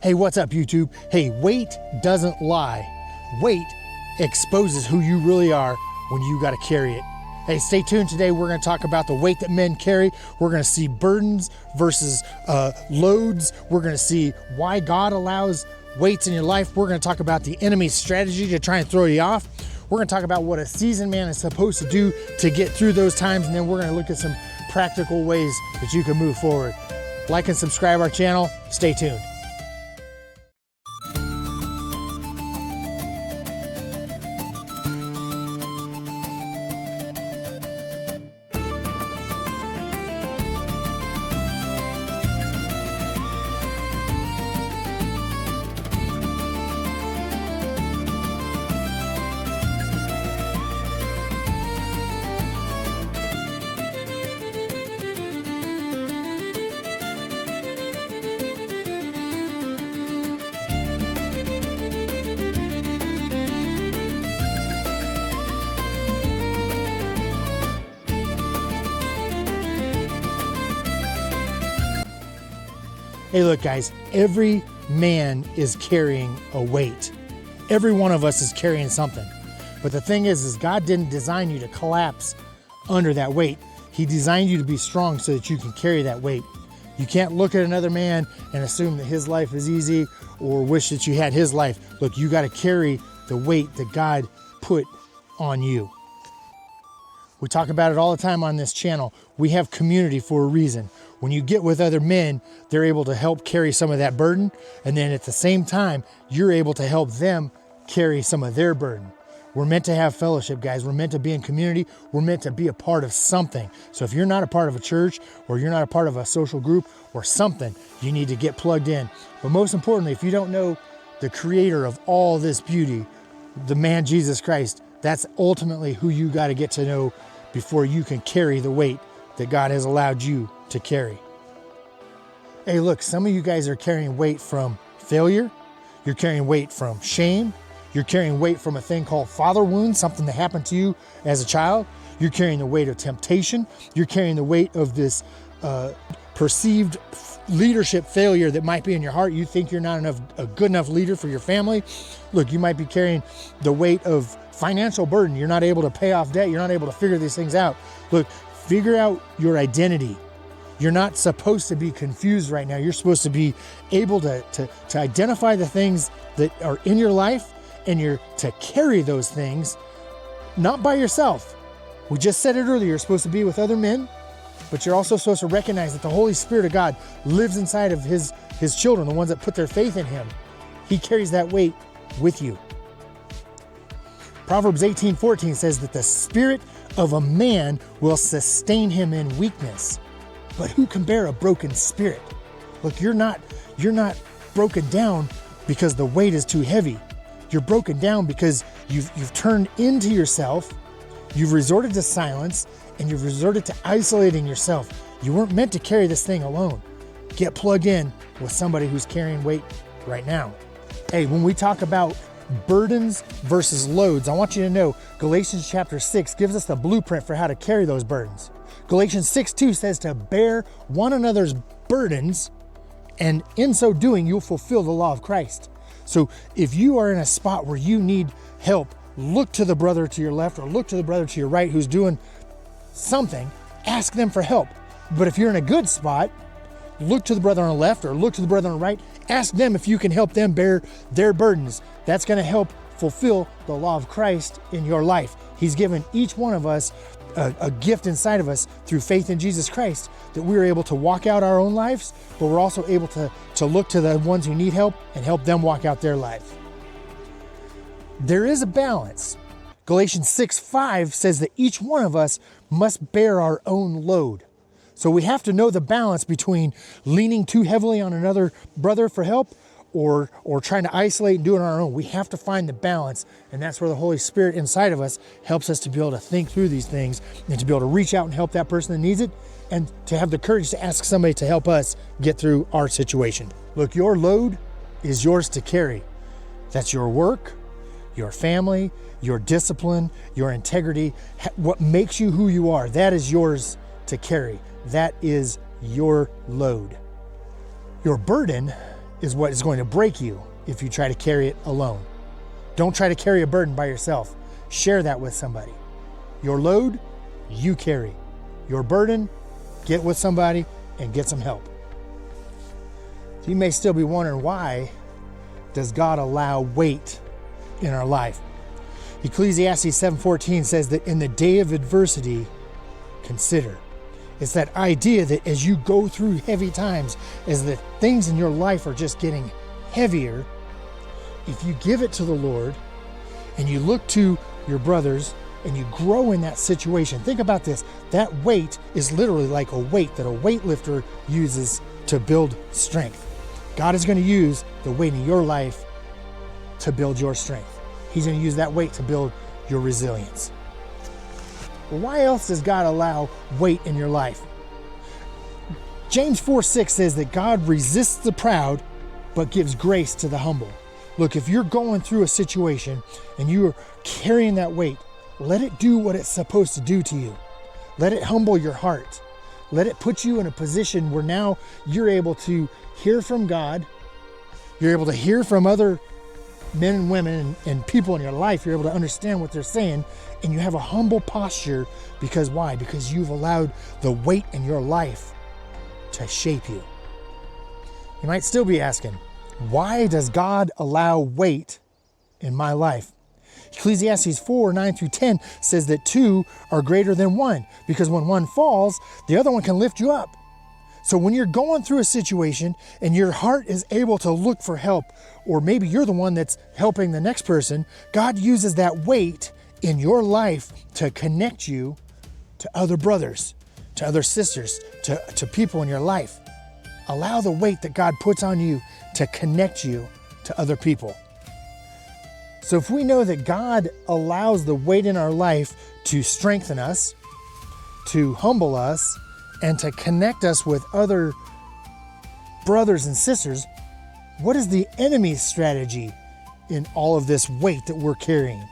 Hey, what's up, YouTube? Hey, weight doesn't lie. Weight exposes who you really are when you got to carry it. Hey, stay tuned. Today we're going to talk about the weight that men carry. We're going to see burdens versus loads. We're going to see why God allows weights in your life. We're going to talk about the enemy's strategy to try and throw you off. We're going to talk about what a seasoned man is supposed to do to get through those times, and then we're going to look at some practical ways that you can move forward. Like and subscribe our channel. Stay tuned. Hey, look, guys, every man is carrying a weight. Every one of us is carrying something. But the thing is God didn't design you to collapse under that weight. He designed you to be strong so that you can carry that weight. You can't look at another man and assume that his life is easy or wish that you had his life. Look, you got to carry the weight that God put on you. We talk about it all the time on this channel. We have community for a reason. When you get with other men, they're able to help carry some of that burden. And then at the same time, you're able to help them carry some of their burden. We're meant to have fellowship, guys. We're meant to be in community. We're meant to be a part of something. So if you're not a part of a church or you're not a part of a social group or something, you need to get plugged in. But most importantly, if you don't know the creator of all this beauty, the man Jesus Christ, that's ultimately who you got to get to know before you can carry the weight that God has allowed you to carry. Hey, look, some of you guys are carrying weight from failure. You're carrying weight from shame. You're carrying weight from a thing called father wounds, something that happened to you as a child. You're carrying the weight of temptation. You're carrying the weight of this perceived leadership failure that might be in your heart. You think you're not a good enough leader for your family. Look, you might be carrying the weight of financial burden. You're not able to pay off debt. You're not able to figure these things out. Look, figure out your identity. You're not supposed to be confused right now. You're supposed to be able to identify the things that are in your life, and you're to carry those things, not by yourself. We just said it earlier, you're supposed to be with other men, but you're also supposed to recognize that the Holy Spirit of God lives inside of his children, the ones that put their faith in him. He carries that weight with you. Proverbs 18:14 says that the spirit of a man will sustain him in weakness. But who can bear a broken spirit? Look, you're not broken down because the weight is too heavy. You're broken down because you've turned into yourself, you've resorted to silence, and you've resorted to isolating yourself. You weren't meant to carry this thing alone. Get plugged in with somebody who's carrying weight right now. Hey, when we talk about burdens versus loads, I want you to know Galatians chapter 6 gives us the blueprint for how to carry those burdens. Galatians 6:2 says to bear one another's burdens, and in so doing, you'll fulfill the law of Christ. So if you are in a spot where you need help, look to the brother to your left or look to the brother to your right who's doing something, ask them for help. But if you're in a good spot, look to the brother on the left or look to the brother on the right, ask them if you can help them bear their burdens. That's going to help fulfill the law of Christ in your life. He's given each one of us a gift inside of us through faith in Jesus Christ that we're able to walk out our own lives, but we're also able to look to the ones who need help and help them walk out their life. There is a balance. Galatians 6:5 says that each one of us must bear our own load. So we have to know the balance between leaning too heavily on another brother for help or trying to isolate and do it on our own. We have to find the balance, and that's where the Holy Spirit inside of us helps us to be able to think through these things and to be able to reach out and help that person that needs it, and to have the courage to ask somebody to help us get through our situation. Look, your load is yours to carry. That's your work, your family, your discipline, your integrity, what makes you who you are. That is yours to carry. That is your load. Your burden is what is going to break you if you try to carry it alone. Don't try to carry a burden by yourself. Share that with somebody. Your load, you carry. Your burden, get with somebody and get some help. So you may still be wondering, why does God allow weight in our life? Ecclesiastes 7:14 says that in the day of adversity, consider. It's that idea that as you go through heavy times, as the things in your life are just getting heavier, if you give it to the Lord and you look to your brothers and you grow in that situation, think about this. That weight is literally like a weight that a weightlifter uses to build strength. God is going to use the weight in your life to build your strength. He's going to use that weight to build your resilience. Well, why else does God allow weight in your life? James 4:6 says that God resists the proud, but gives grace to the humble. Look, if you're going through a situation and you are carrying that weight, let it do what it's supposed to do to you. Let it humble your heart. Let it put you in a position where now you're able to hear from God. You're able to hear from other men and women and people in your life. You're able to understand what they're saying, and you have a humble posture. Because why? Because you've allowed the weight in your life to shape you. You might still be asking, why does God allow weight in my life? Ecclesiastes 4:9-10 says that two are greater than one, because when one falls, the other one can lift you up. So when you're going through a situation and your heart is able to look for help, or maybe you're the one that's helping the next person, God uses that weight in your life to connect you to other brothers, to other sisters, to people in your life. Allow the weight that God puts on you to connect you to other people. So if we know that God allows the weight in our life to strengthen us, to humble us, and to connect us with other brothers and sisters, what is the enemy's strategy in all of this weight that we're carrying?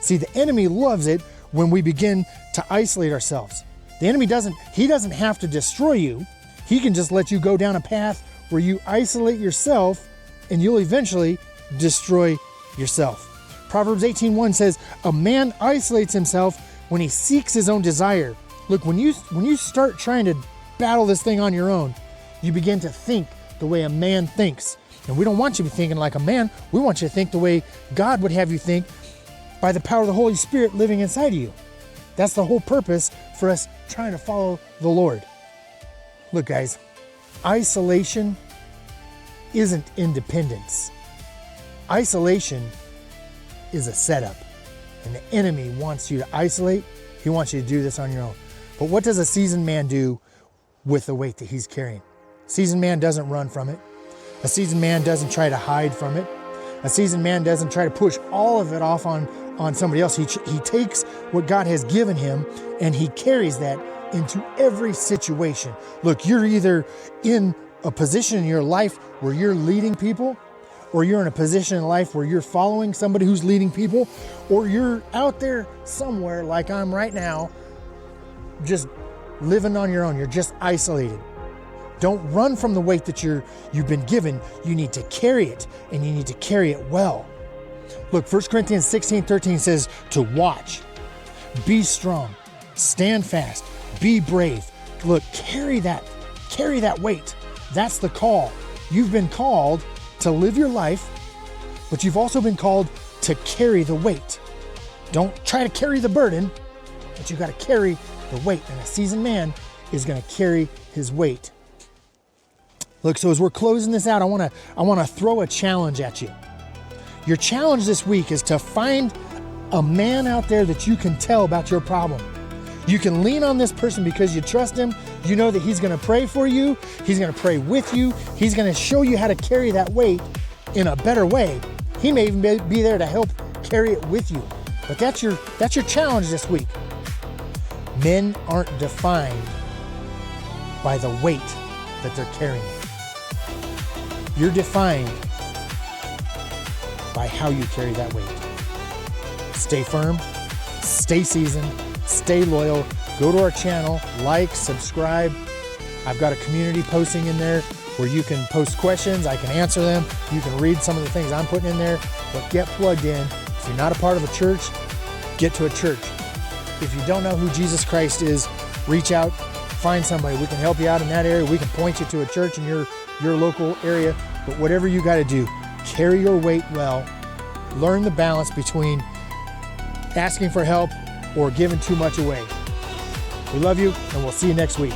See, the enemy loves it when we begin to isolate ourselves. The enemy doesn't have to destroy you. He can just let you go down a path where you isolate yourself and you'll eventually destroy yourself. Proverbs 18:1 says, a man isolates himself when he seeks his own desire. Look, when you start trying to battle this thing on your own, you begin to think the way a man thinks. And we don't want you to be thinking like a man. We want you to think the way God would have you think by the power of the Holy Spirit living inside of you. That's the whole purpose for us trying to follow the Lord. Look, guys, isolation isn't independence. Isolation is a setup. And the enemy wants you to isolate. He wants you to do this on your own. But what does a seasoned man do with the weight that he's carrying? A seasoned man doesn't run from it. A seasoned man doesn't try to hide from it. A seasoned man doesn't try to push all of it off on somebody else. He takes what God has given him and he carries that into every situation. Look, you're either in a position in your life where you're leading people, or you're in a position in life where you're following somebody who's leading people, or you're out there somewhere like I'm right now, just living on your own. You're just isolated. Don't run from the weight that you've been given. You need to carry it, and you need to carry it well. Look, 1 Corinthians 16:13 says to watch, be strong, stand fast, be brave. Look, carry that weight. That's the call. You've been called to live your life, but you've also been called to carry the weight. Don't try to carry the burden, but you got to carry the weight. And a seasoned man is going to carry his weight. Look, so as we're closing this out, I want to throw a challenge at you. Your challenge this week is to find a man out there that you can tell about your problem. You can lean on this person because you trust him. You know that he's going to pray for you. He's going to pray with you. He's going to show you how to carry that weight in a better way. He may even be there to help carry it with you. But that's your challenge this week. Men aren't defined by the weight that they're carrying. You're defined by how you carry that weight. Stay firm, stay seasoned, stay loyal. Go to our channel, like, subscribe. I've got a community posting in there where you can post questions, I can answer them, you can read some of the things I'm putting in there, but get plugged in. If you're not a part of a church, get to a church. If you don't know who Jesus Christ is, reach out, find somebody. We can help you out in that area. We can point you to a church in your local area, but whatever you got to do, carry your weight well, learn the balance between asking for help or giving too much away. We love you, and we'll see you next week.